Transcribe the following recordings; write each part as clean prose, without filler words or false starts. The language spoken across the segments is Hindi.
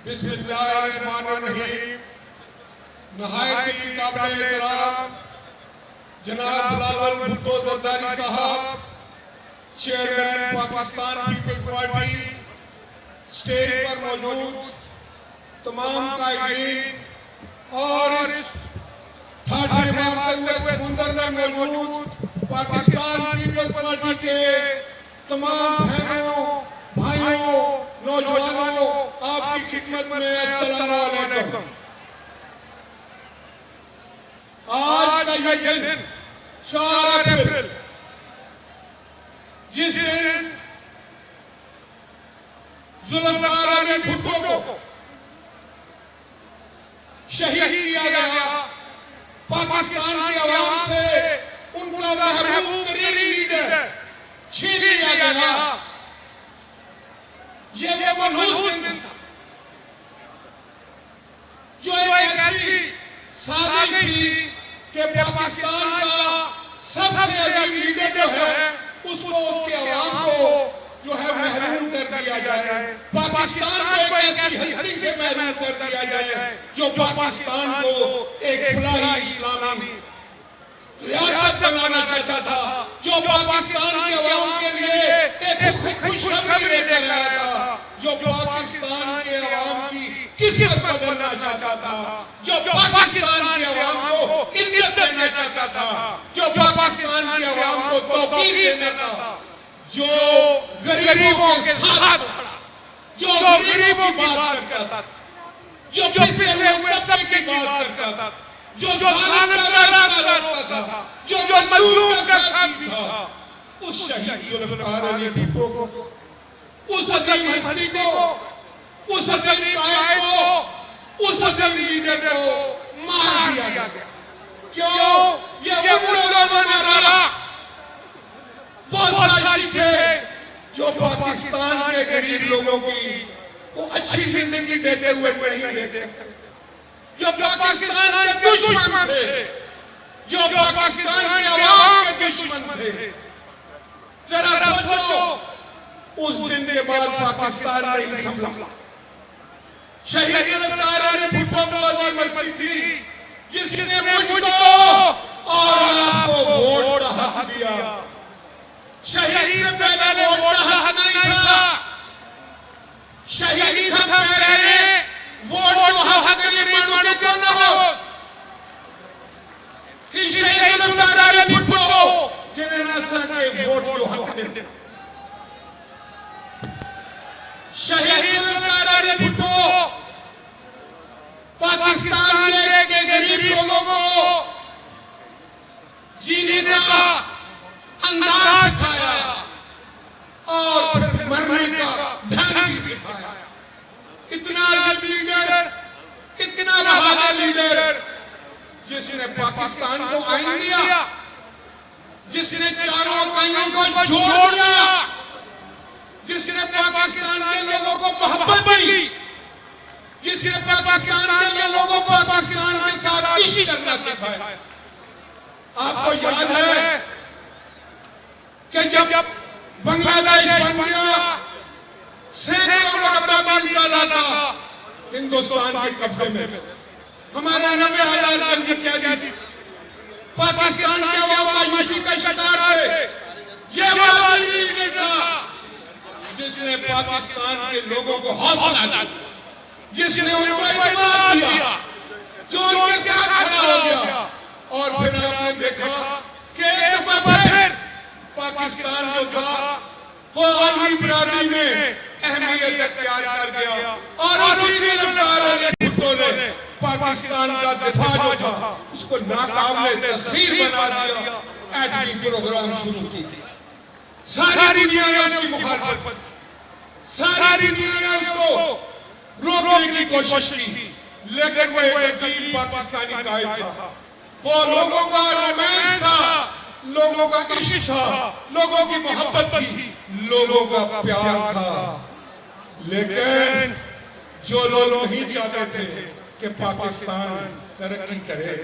बिस्मिल्लाहिर्रहमानिर्रहीम। नहायत ही काबिल एहतराम जनाब बिलावल भुट्टो जरदारी साहब, chairman Pakistan Peoples Party, stage पर मौजूद तमाम कायदीन और इस ठाठे मारते हुए समुंदर में मौजूद पाकिस्तान पीपल्स पार्टी के तमाम बहनों, भाइयों, नौजवानों, आपकी खिदमत में अस्सलाम वालेकुम। आज का ये दिन 4 अप्रैल, जिस दिन जुल्फ़िकार अली भुट्टो को शहीद किया गया, पाकिस्तान की आवाम से उनका महबूब तरीन लीडर छीन लिया गया। ये वो मनहूस दिन था जो एक ऐसी साजिश थी कि पाकिस्तान का सबसे अजीम लीडर जो है उसको, उसके आवाम को जो है महरूम कर दिया जाए। पाकिस्तान को एक ऐसी हस्ती से महरूम कर दिया जाए जो पाकिस्तान को एक फलाही इस्लामी रियासत बनाना चाहता था, जो पाकिस्तान के अवाम के लिए एक खुशखबरी लेकर आया था, जो पाकिस्तान के अवाम की किस्मत बदलना चाहता था, जो पाकिस्तान के अवाम को इज्जत देना चाहता था, जो पाकिस्तान के अवाम को तौकीर देना था, जो गरीबों के साथ खड़ा, जो गरीबों की बात करता था, जो पिछड़े हुए तबके की बात करता था, जो जालिम का रास्ता रोकता था, जो मजलूम का साथी था, उस शहीद जुल्फ़िकार अली भुट्टो को, उस अजीम हस्ती को, उस अजीम कायद को, उस अजीम लीडर को मार दिया गया। क्यों? ये वो लोगों ने मारा, वो साजिश है जो पाकिस्तान के गरीब लोगों को अच्छी जिंदगी देते हुए नहीं देख सकते, जो पाकिस्तान के दुश्मन थे, जो पाकिस्तान के अवाम के दुश्मन थे। जरा सोचो, उस दिन के बाद पाकिस्तान नहीं संभला। शहीद जुल्फ़िकार अली भुट्टो को अजीम हस्ती थी जिसने मुझको और आपको वोट का हक दिया। शहीद से पहले वोट का हक नहीं था, शहीद से पहले वोट का हक गरीबों को न हो। शहीद जुल्फ़िकार अली भुट्टो जिन्हें न सके वोट जो हक देना, शहीद जुल्फ़िकार अली भुट्टो पाकिस्तान के गरीब लोगों को जीने का अंदाज सिखाया और मरने का ढंग भी सिखाया। इतना अजीम लीडर, इतना बहादुर लीडर जिसने पाकिस्तान को आइन दिया, जिसने चारों इकाइयों को जोड़ दिया, जिसने पाकिस्तान के लोगों को मोहब्बत दी, जिसने पाकिस्तान के लोगों को पाकिस्तान के साथ इश्क करना सिखाया। आपको याद है कि जब बांग्लादेश बन गया, सैकड़ों मरतबा निकाला था हिंदुस्तान के कब्जे में, हमारा 90,000 जंग कैदी थी, पाकिस्तान के अवाम मायूसी का शिकार थे। ये वो लीडर था जिसने पाकिस्तान के लोगों को हौसला दिया, जिसने उनको इत्मीनान दिया, जो उनके साथ खड़ा हो गया। और फिर आपने देखा कि एक दफा फिर पाकिस्तान जो था वो आलमी बिरादरी में अहमियत अख्तियार कर गया और उसी जुल्फ़िकार अली भुट्टो ने पाकिस्तान का दिफा जो था उसको नाकाबिले तस्खीर बना दिया, एटमी प्रोग्राम शुरू किया। सारी दुनिया ने उसकी मुखालफत, सारी दुनिया ने उसको रोकने की कोशिश की, लेकिन वो एक अजीम पाकिस्तानी कायद था। वो लोगों का रोमांस था, लोगों का इश्क था, लोगों की मोहब्बत थी, लोगों का प्यार था। लेकिन जो लोग नहीं चाहते थे कि पाकिस्तान तरक्की करे,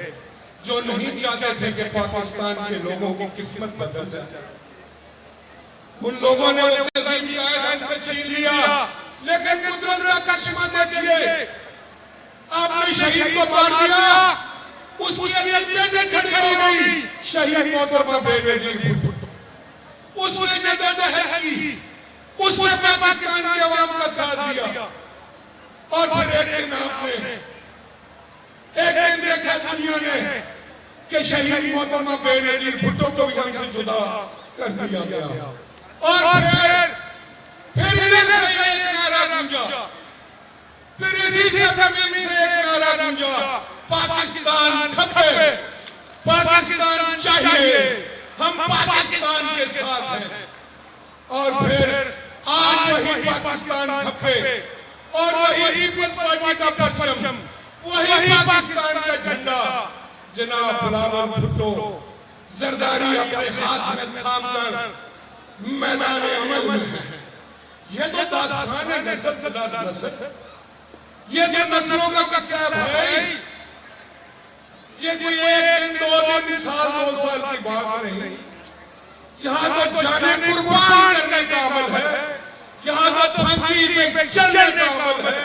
जो नहीं चाहते थे कि पाकिस्तान के लोगों की किस्मत बदल जाए, उन लोगों ने वो अजीम कायद हमसे छीन लिया। लेकिन कुदरत का करिश्मा देखिए, आपने शहीद को मार दिया, उसके लिए बेटे खड़े हो गई शहीद मोहतरमा बेनजीर भुट्टो। उसने जदोजहद की, उसने पाकिस्तान की आवाम का साथ दिया। और फिर एक दिन देखा दुनिया ने कि शहीद मोहतरमा बेनजीर भुट्टो को भी हमसे जुदा कर दिया गया। और फिर एक नारा गूंजा, फिर इसी से जमीन से एक नारा गूंजा, पाकिस्तान खपे, पाकिस्तान चाहिए, हम पाकिस्तान के साथ हैं। और फिर आज वही पाकिस्तान खपे और वही पीपल्स पार्टी का परचम, वही पाकिस्तान का झंडा जनाब बिलावल भुट्टो जरदारी अपने हाथ में थामकर मैदान अमल में है। ये तो दास्तान है नस्ल दर नस्ल, ये तो नस्लों का किस्सा है। ये कोई एक दिन, 2 दिन, साल, 2 साल की बात नहीं। यहाँ तो जाने कुर्बान करने का अमल है, यहाँ तो फांसी पे चलने का अमल है,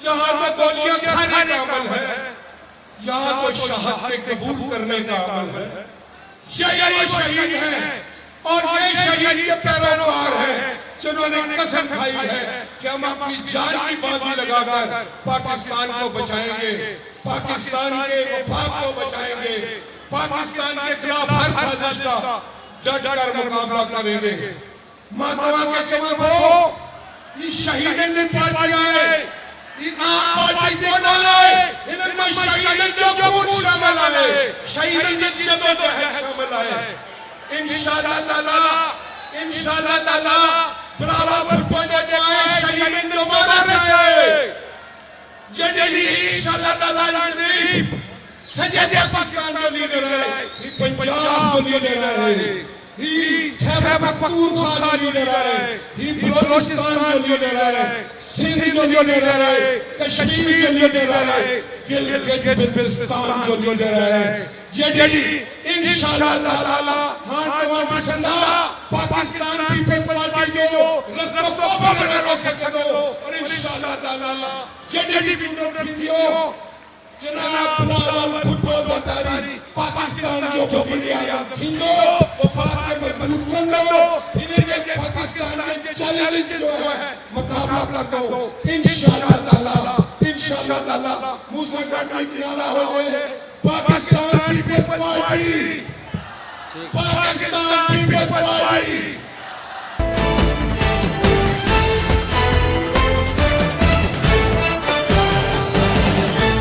यहाँ तो गोलियां खाने का अमल है, यहाँ तो शहादत कबूल करने का अमल है। ये शहीद हैं और ये शहीद के पैरोकार हैं जिन्होंने कसम खाई है कि हम अपनी जान की बाजी लगाकर पाकिस्तान को बचाएंगे, पाकिस्तान के वफाक को बचाएंगे, पाकिस्तान के खिलाफ हर साजिश का डट कर मुकाबला करेंगे। मातवा के चमको ये शहीद ने पार्टी आए, आम पार्टी को ना आए, इनमें शहीद जो खून शामिल आए, शहीद की जदोजहद शामिल आए। इंशाअल्लाह ताला बिलावल भुट्टो जो आए शहीद दोबारा से आए, जल्दी इंशाअल्लाह ताला गरीब सजे पाकिस्तान जो लीडर है, ये पंजाब जो लीडर है, ये खैबर पख्तूनख्वा जो लीडर है, ये बलोचिस्तान जो लीडर है, सिंध जो लीडर है, कश्मीर जो लीडर है, गिलगित बिल्तिस्तान जो लीडर है। जल्दी इंशाअल्लाह ताला हाँ पसंदा पाकिस्तान पीपल्स पार्टी जो रस्तों को बना कर सकते हो। और इंशाअल्लाह ताला जल्दी चुनाव जीतियो जनाब बिलावल भुट्टो जरदारी पाकिस्तान जो वजीर आज़म थींदो वफाक के मजबूत कंदो, इन्हें जे पाकिस्तान के चैलेंज जो है मुकाबला करो इंशाअल्लाह ताला मूसा गांधी किनारा हो गए Pakistan Peoples Party, Pakistan Peoples party.